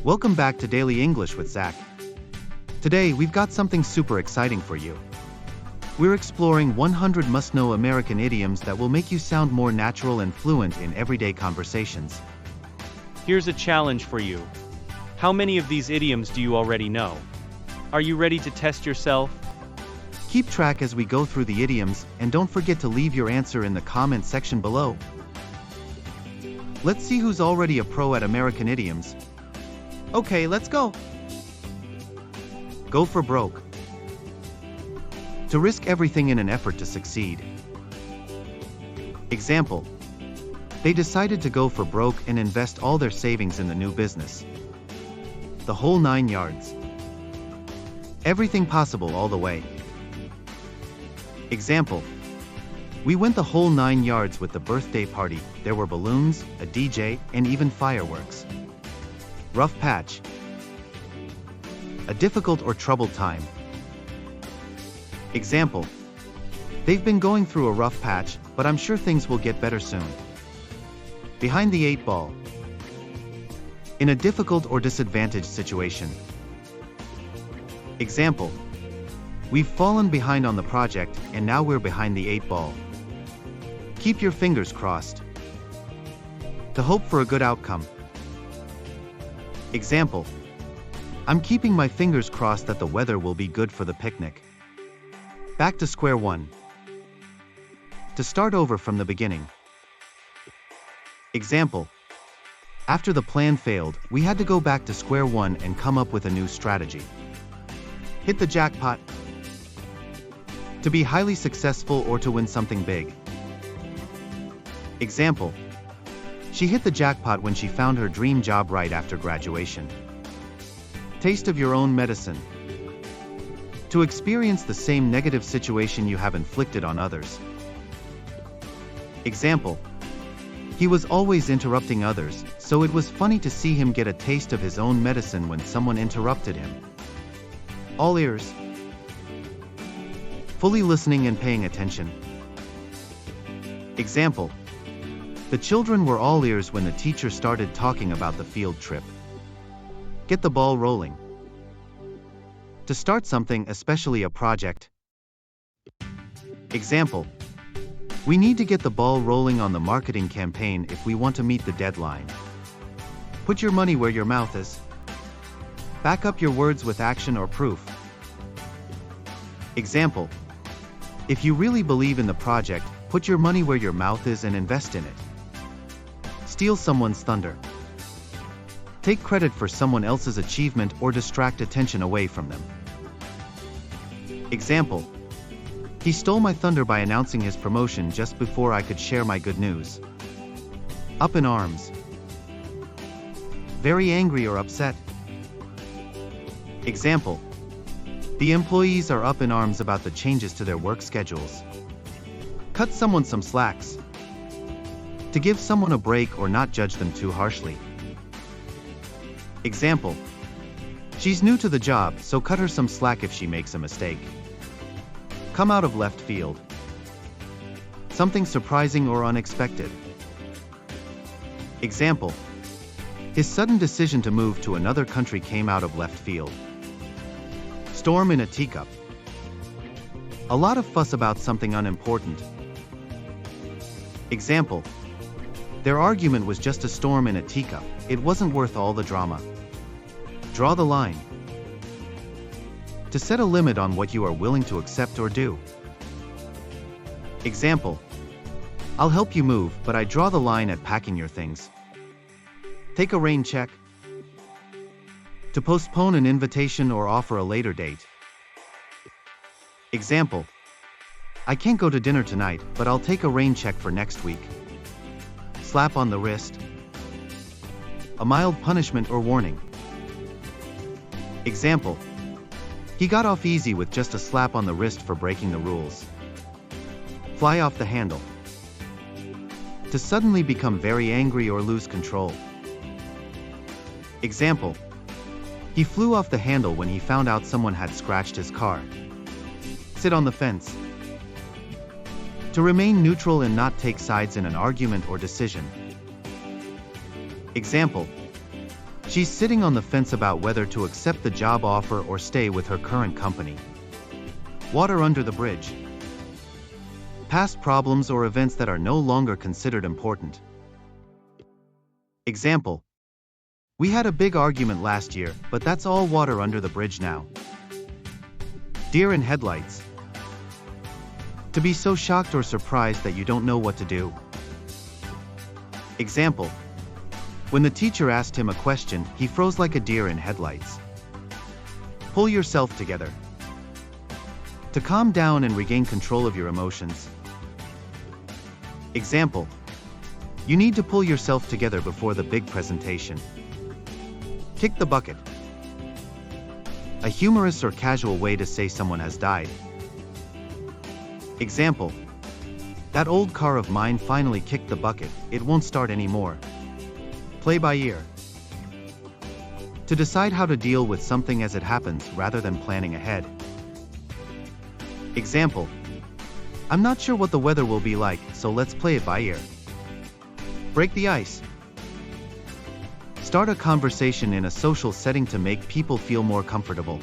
Welcome back to Daily English with Zack. Today, we've got something super exciting for you. We're exploring 100 must-know American idioms that will make you sound more natural and fluent in everyday conversations. Here's a challenge for you. How many of these idioms do you already know? Are you ready to test yourself? Keep track as we go through the idioms, and don't forget to leave your answer in the comment section below. Let's see who's already a pro at American idioms. Okay, let's go. Go for broke. To risk everything in an effort to succeed. Example: they decided to go for broke and invest all their savings in the new business. The whole 9 yards. Everything possible all the way. Example: we went the whole 9 yards with the birthday party. There were balloons, a DJ, and even fireworks. Rough patch. A difficult or troubled time. Example: they've been going through a rough patch, but I'm sure things will get better soon. Behind the 8 ball. In a difficult or disadvantaged situation. Example: we've fallen behind on the project, and now we're behind the 8 ball. Keep your fingers crossed. To hope for a good outcome. Example: I'm keeping my fingers crossed that the weather will be good for the picnic. Back to square one. To start over from the beginning. Example: after the plan failed, we had to go back to square one and come up with a new strategy. Hit the jackpot. To be highly successful or to win something big. Example: she hit the jackpot when she found her dream job right after graduation. Taste of your own medicine. To experience the same negative situation you have inflicted on others. Example: he was always interrupting others, so it was funny to see him get a taste of his own medicine when someone interrupted him. All ears. Fully listening and paying attention. Example: the children were all ears when the teacher started talking about the field trip. Get the ball rolling. To start something, especially a project. Example: we need to get the ball rolling on the marketing campaign if we want to meet the deadline. Put your money where your mouth is. Back up your words with action or proof. Example: if you really believe in the project, put your money where your mouth is and invest in it. Steal someone's thunder. Take credit for someone else's achievement or distract attention away from them. Example: he stole my thunder by announcing his promotion just before I could share my good news. Up in arms. Very angry or upset. Example: the employees are up in arms about the changes to their work schedules. Cut someone some slacks. To give someone a break or not judge them too harshly. Example: she's new to the job, so cut her some slack if she makes a mistake. Come out of left field. Something surprising or unexpected. Example: his sudden decision to move to another country came out of left field. Storm in a teacup. A lot of fuss about something unimportant. Example: their argument was just a storm in a teacup. It wasn't worth all the drama. Draw the line. To set a limit on what you are willing to accept or do. Example: I'll help you move, but I draw the line at packing your things. Take a rain check. To postpone an invitation or offer a later date. Example: I can't go to dinner tonight, but I'll take a rain check for next week. Slap on the wrist. A mild punishment or warning. Example: he got off easy with just a slap on the wrist for breaking the rules. Fly off the handle. To suddenly become very angry or lose control. Example: he flew off the handle when he found out someone had scratched his car. Sit on the fence. To remain neutral and not take sides in an argument or decision. Example: She's sitting on the fence about whether to accept the job offer or stay with her current company. Water under the bridge. Past problems or events that are no longer considered important. Example. We had a big argument last year, but that's all water under the bridge now. Deer in headlights. To be so shocked or surprised that you don't know what to do. Example. When the teacher asked him a question, he froze like a deer in headlights. Pull yourself together. To calm down and regain control of your emotions. Example. You need to pull yourself together before the big presentation. Kick the bucket. A humorous or casual way to say someone has died. Example. That old car of mine finally kicked the bucket, it won't start anymore. Play by ear. To decide how to deal with something as it happens rather than planning ahead. Example. I'm not sure what the weather will be like, so let's play it by ear. Break the ice. Start a conversation in a social setting to make people feel more comfortable.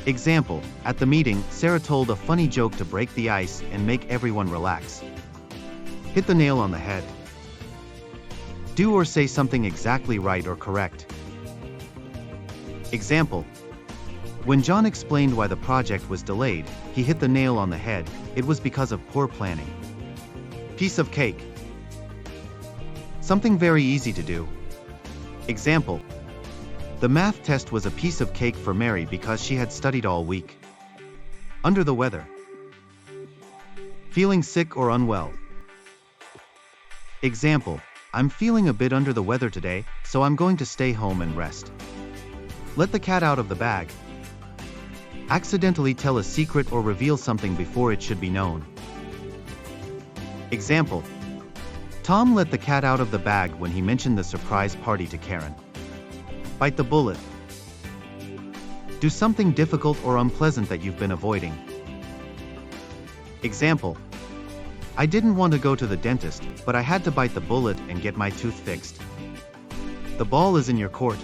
Example, at the meeting, Sarah told a funny joke to break the ice and make everyone relax. Hit the nail on the head. Do or say something exactly right or correct. Example. When John explained why the project was delayed, he hit the nail on the head, it was because of poor planning. Piece of cake. Something very easy to do. Example. The math test was a piece of cake for Mary because she had studied all week. Under the weather. Feeling sick or unwell. Example. I'm feeling a bit under the weather today, so I'm going to stay home and rest. Let the cat out of the bag. Accidentally tell a secret or reveal something before it should be known. Example. Tom let the cat out of the bag when he mentioned the surprise party to Karen. Bite the bullet. Do something difficult or unpleasant that you've been avoiding. Example. I didn't want to go to the dentist, but I had to bite the bullet and get my tooth fixed. The ball is in your court.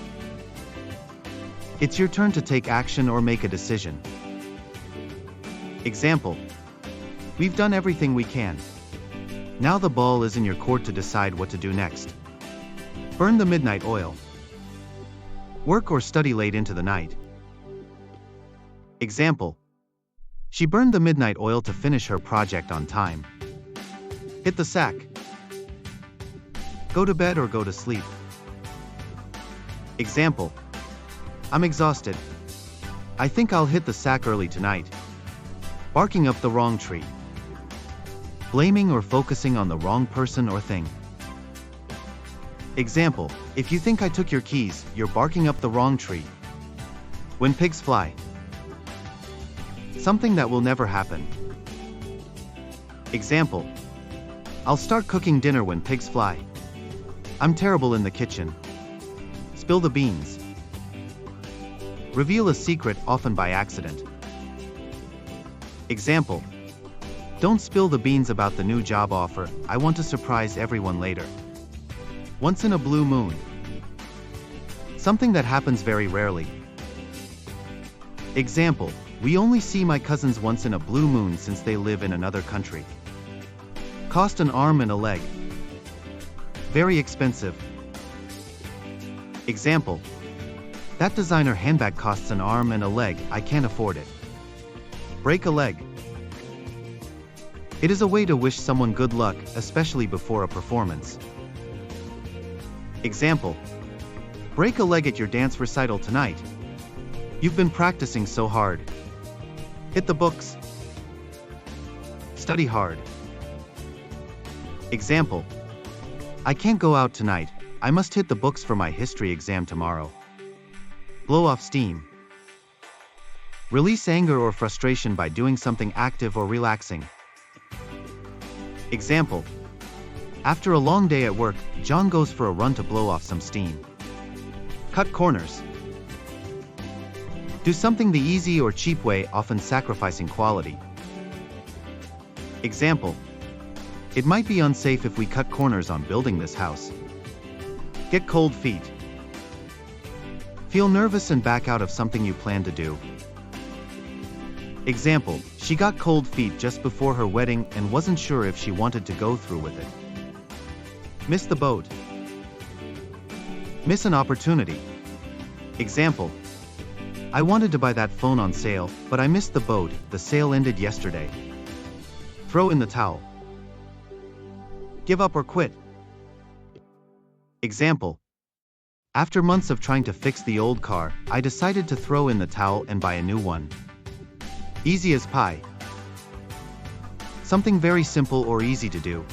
It's your turn to take action or make a decision. Example. We've done everything we can. Now the ball is in your court to decide what to do next. Burn the midnight oil. Work or study late into the night. Example. She burned the midnight oil to finish her project on time. Hit the sack. Go to bed or go to sleep. Example. I'm exhausted. I think I'll hit the sack early tonight. Barking up the wrong tree. Blaming or focusing on the wrong person or thing. Example, if you think I took your keys, you're barking up the wrong tree. When pigs fly. Something that will never happen. Example, I'll start cooking dinner when pigs fly. I'm terrible in the kitchen. Spill the beans. Reveal a secret, often by accident. Example, don't spill the beans about the new job offer, I want to surprise everyone later. Once in a blue moon. Something that happens very rarely. Example, we only see my cousins once in a blue moon since they live in another country. Cost an arm and a leg. Very expensive. Example, that designer handbag costs an arm and a leg, I can't afford it. Break a leg. It is a way to wish someone good luck, especially before a performance. Example, break a leg at your dance recital tonight. You've been practicing so hard. Hit the books. Study hard. Example, I can't go out tonight, I must hit the books for my history exam tomorrow. Blow off steam. Release anger or frustration by doing something active or relaxing. Example, after a long day at work, John goes for a run to blow off some steam. Cut corners. Do something the easy or cheap way, often sacrificing quality. Example, it might be unsafe if we cut corners on building this house. Get cold feet. Feel nervous and back out of something you plan to do. Example, she got cold feet just before her wedding and wasn't sure if she wanted to go through with it. Miss the boat. Miss an opportunity. Example, I wanted to buy that phone on sale, but I missed the boat, the sale ended yesterday. Throw in the towel. Give up or quit. Example, after months of trying to fix the old car, I decided to throw in the towel and buy a new one. Easy as pie. Something very simple or easy to do.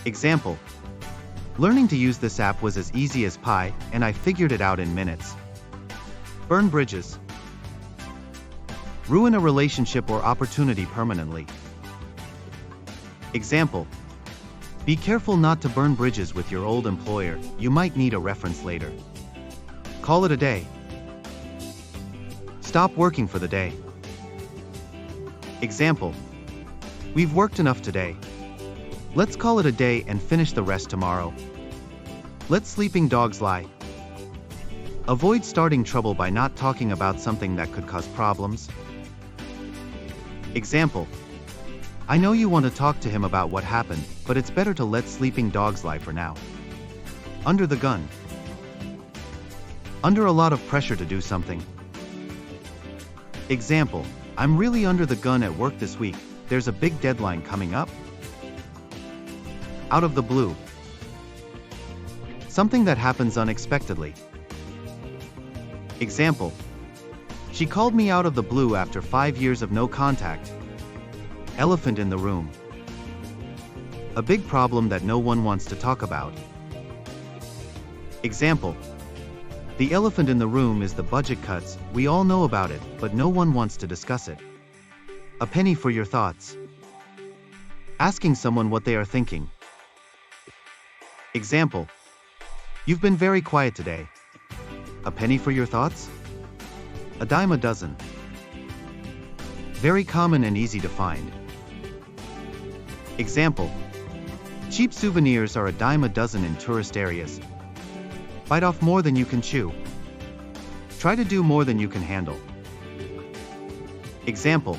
Example, learning to use this app was as easy as pie, and I figured it out in minutes. Burn bridges. Ruin a relationship or opportunity permanently. Example, be careful not to burn bridges with your old employer, you might need a reference later. Call it a day. Stop working for the day. Example, we've worked enough today. Let's call it a day and finish the rest tomorrow. Let sleeping dogs lie. Avoid starting trouble by not talking about something that could cause problems. Example, I know you want to talk to him about what happened, but it's better to let sleeping dogs lie for now. Under the gun. Under a lot of pressure to do something. Example, I'm really under the gun at work this week, there's a big deadline coming up. Out of the blue. Something that happens unexpectedly. Example, she called me out of the blue after 5 years of no contact. Elephant in the room. A big problem that no one wants to talk about. Example, the elephant in the room is the budget cuts, we all know about it, but no one wants to discuss it. A penny for your thoughts. Asking someone what they are thinking. Example, you've been very quiet today. A penny for your thoughts? A dime a dozen. Very common and easy to find. Example, cheap souvenirs are a dime a dozen in tourist areas. Bite off more than you can chew. Try to do more than you can handle. Example,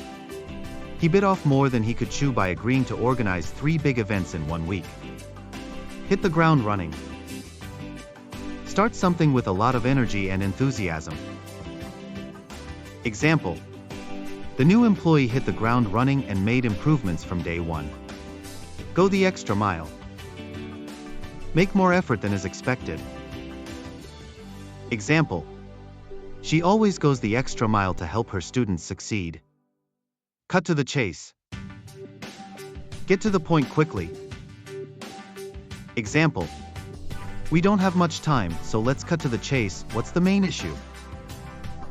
he bit off more than he could chew by agreeing to organize 3 big events in 1 week. Hit the ground running. Start something with a lot of energy and enthusiasm. Example, the new employee hit the ground running and made improvements from day 1. Go the extra mile. Make more effort than is expected. Example, she always goes the extra mile to help her students succeed. Cut to the chase. Get to the point quickly. Example, we don't have much time, so let's cut to the chase, what's the main issue?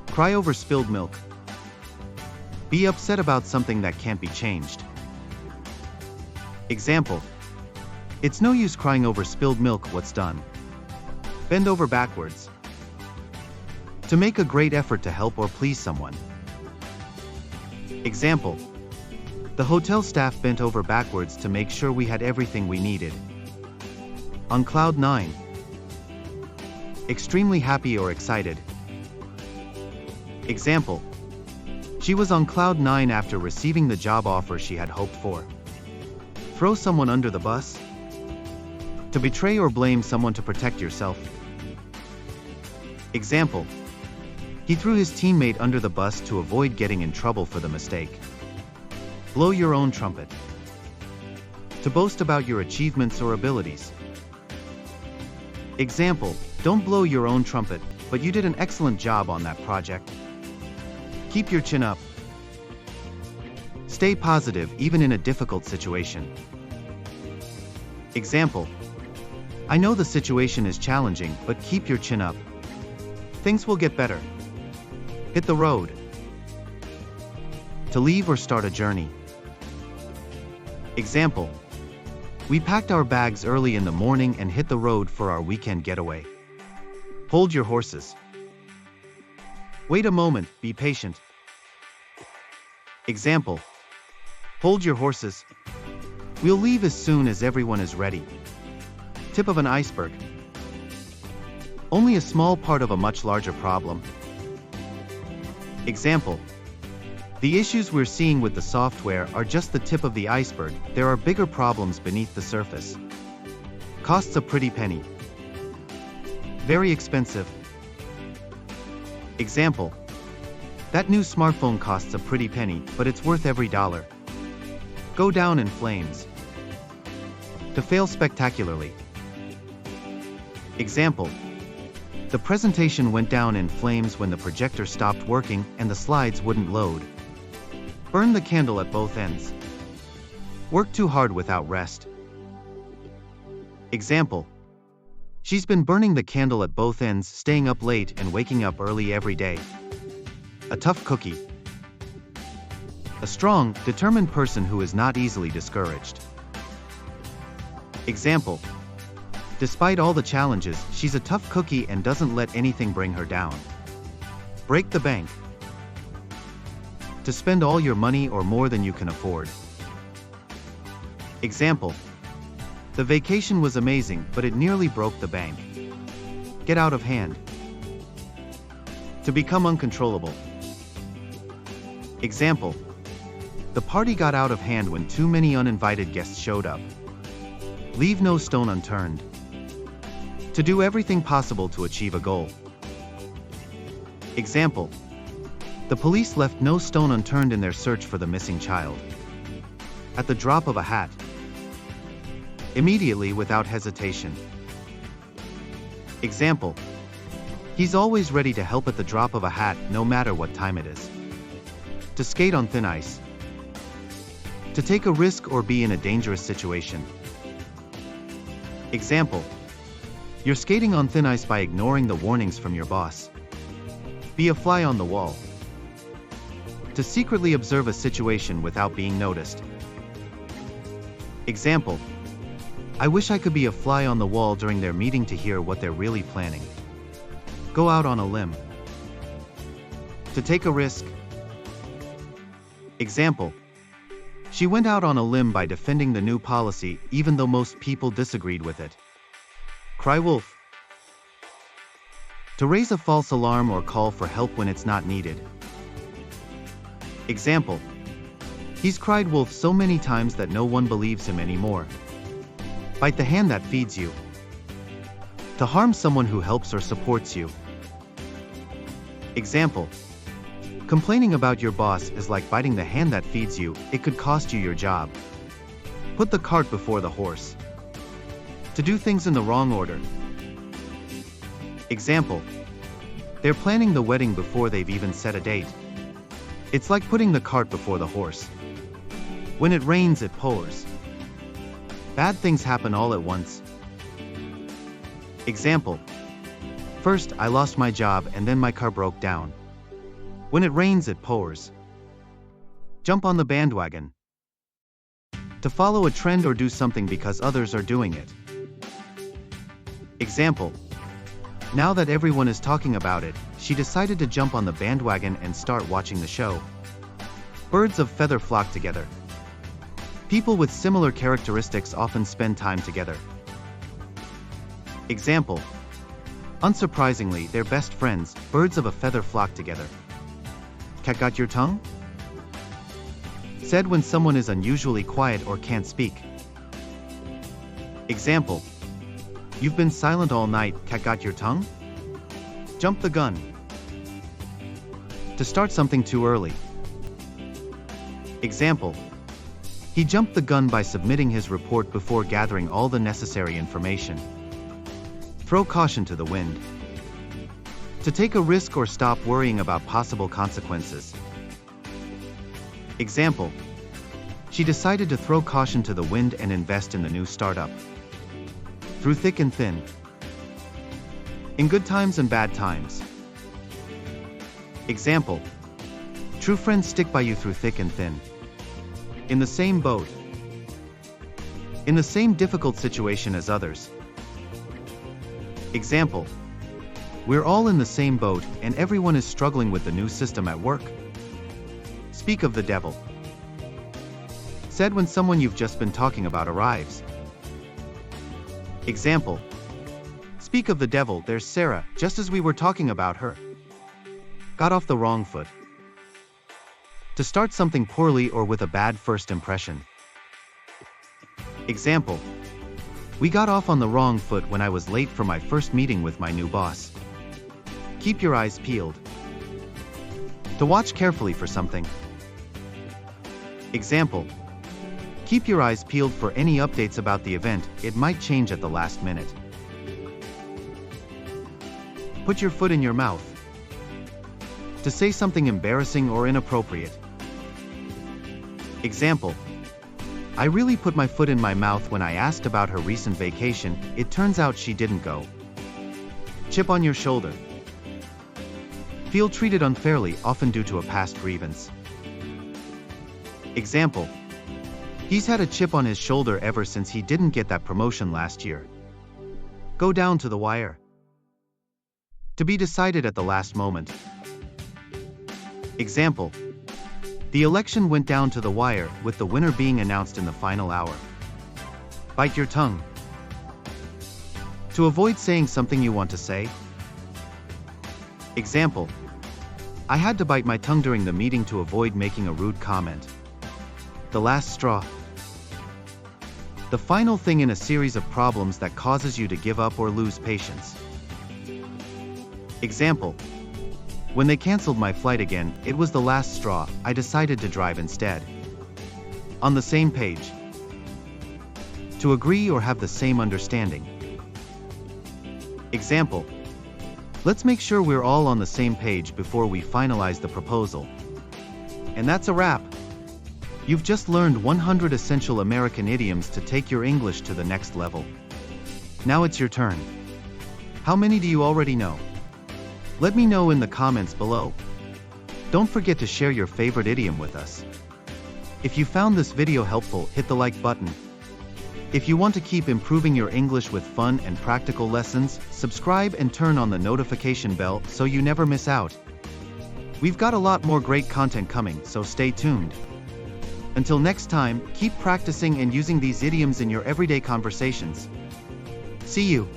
Cry over spilled milk. Be upset about something that can't be changed. Example, it's no use crying over spilled milk, what's done? Bend over backwards. To make a great effort to help or please someone. Example, the hotel staff bent over backwards to make sure we had everything we needed. On cloud 9. Extremely happy or excited. Example, she was on cloud 9 after receiving the job offer she had hoped for. Throw someone under the bus. To betray or blame someone to protect yourself. Example, he threw his teammate under the bus to avoid getting in trouble for the mistake. Blow your own trumpet. To boast about your achievements or abilities. Example, don't blow your own trumpet, but you did an excellent job on that project. Keep your chin up. Stay positive even in a difficult situation. Example, I know the situation is challenging, but keep your chin up. Things will get better. Hit the road. To leave or start a journey. Example, we packed our bags early in the morning and hit the road for our weekend getaway. Hold your horses. Wait a moment, be patient. Example, hold your horses. We'll leave as soon as everyone is ready. Tip of an iceberg. Only a small part of a much larger problem. Example. The issues we're seeing with the software are just the tip of the iceberg. There are bigger problems beneath the surface. Costs a pretty penny. Very expensive. Example. That new smartphone costs a pretty penny, but it's worth every dollar. Go down in flames. To fail spectacularly. Example. The presentation went down in flames when the projector stopped working and the slides wouldn't load. Burn the candle at both ends. Work too hard without rest. Example. She's been burning the candle at both ends, staying up late and waking up early every day. A tough cookie. A strong, determined person who is not easily discouraged. Example. Despite all the challenges, she's a tough cookie and doesn't let anything bring her down. Break the bank. To spend all your money or more than you can afford. Example. The vacation was amazing, but it nearly broke the bank. Get out of hand. To become uncontrollable. Example. The party got out of hand when too many uninvited guests showed up. Leave no stone unturned. To do everything possible to achieve a goal. Example. The police left no stone unturned in their search for the missing child. At the drop of a hat. Immediately, without hesitation. Example. He's always ready to help at the drop of a hat, no matter what time it is. To skate on thin ice. To take a risk or be in a dangerous situation. Example. You're skating on thin ice by ignoring the warnings from your boss. Be a fly on the wall. To secretly observe a situation without being noticed. Example. I wish I could be a fly on the wall during their meeting to hear what they're really planning. Go out on a limb. To take a risk. Example. She went out on a limb by defending the new policy, even though most people disagreed with it. Cry wolf. To raise a false alarm or call for help when it's not needed. Example. He's cried wolf so many times that no one believes him anymore. Bite the hand that feeds you. To harm someone who helps or supports you. Example. Complaining about your boss is like biting the hand that feeds you, it could cost you your job. Put the cart before the horse. To do things in the wrong order. Example. They're planning the wedding before they've even set a date. It's like putting the cart before the horse. When it rains, it pours. Bad things happen all at once. Example. First, I lost my job and then my car broke down. When it rains, it pours. Jump on the bandwagon. To follow a trend or do something because others are doing it. Example. Now that everyone is talking about it, she decided to jump on the bandwagon and start watching the show. Birds of feather flock together. People with similar characteristics often spend time together. Example. Unsurprisingly, they're best friends, birds of a feather flock together. Cat got your tongue? Said when someone is unusually quiet or can't speak. Example. You've been silent all night, cat got your tongue? Jump the gun. To start something too early. Example. He jumped the gun by submitting his report before gathering all the necessary information. Throw caution to the wind. To take a risk or stop worrying about possible consequences. Example. She decided to throw caution to the wind and invest in the new startup. Through thick and thin. In good times and bad times. Example. True friends stick by you through thick and thin. In the same boat. In the same difficult situation as others. Example. We're all in the same boat, and everyone is struggling with the new system at work. Speak of the devil. Said when someone you've just been talking about arrives. Example. Speak of the devil, there's Sarah, just as we were talking about her. Got off the wrong foot. To start something poorly or with a bad first impression. Example. We got off on the wrong foot when I was late for my first meeting with my new boss. Keep your eyes peeled. To watch carefully for something. Example. Keep your eyes peeled for any updates about the event, it might change at the last minute. Put your foot in your mouth. To say something embarrassing or inappropriate. Example. I really put my foot in my mouth when I asked about her recent vacation, it turns out she didn't go. Chip on your shoulder. Feel treated unfairly, often due to a past grievance. Example. He's had a chip on his shoulder ever since he didn't get that promotion last year. Go down to the wire. To be decided at the last moment. Example. The election went down to the wire, with the winner being announced in the final hour. Bite your tongue. To avoid saying something you want to say. Example. I had to bite my tongue during the meeting to avoid making a rude comment. The last straw. The final thing in a series of problems that causes you to give up or lose patience. Example. When they canceled my flight again, it was the last straw, I decided to drive instead. On the same page. To agree or have the same understanding. Example. Let's make sure we're all on the same page before we finalize the proposal. And that's a wrap. You've just learned 100 essential American idioms to take your English to the next level. Now it's your turn. How many do you already know? Let me know in the comments below. Don't forget to share your favorite idiom with us. If you found this video helpful, hit the like button. If you want to keep improving your English with fun and practical lessons, subscribe and turn on the notification bell so you never miss out. We've got a lot more great content coming, so stay tuned. Until next time, keep practicing and using these idioms in your everyday conversations. See you.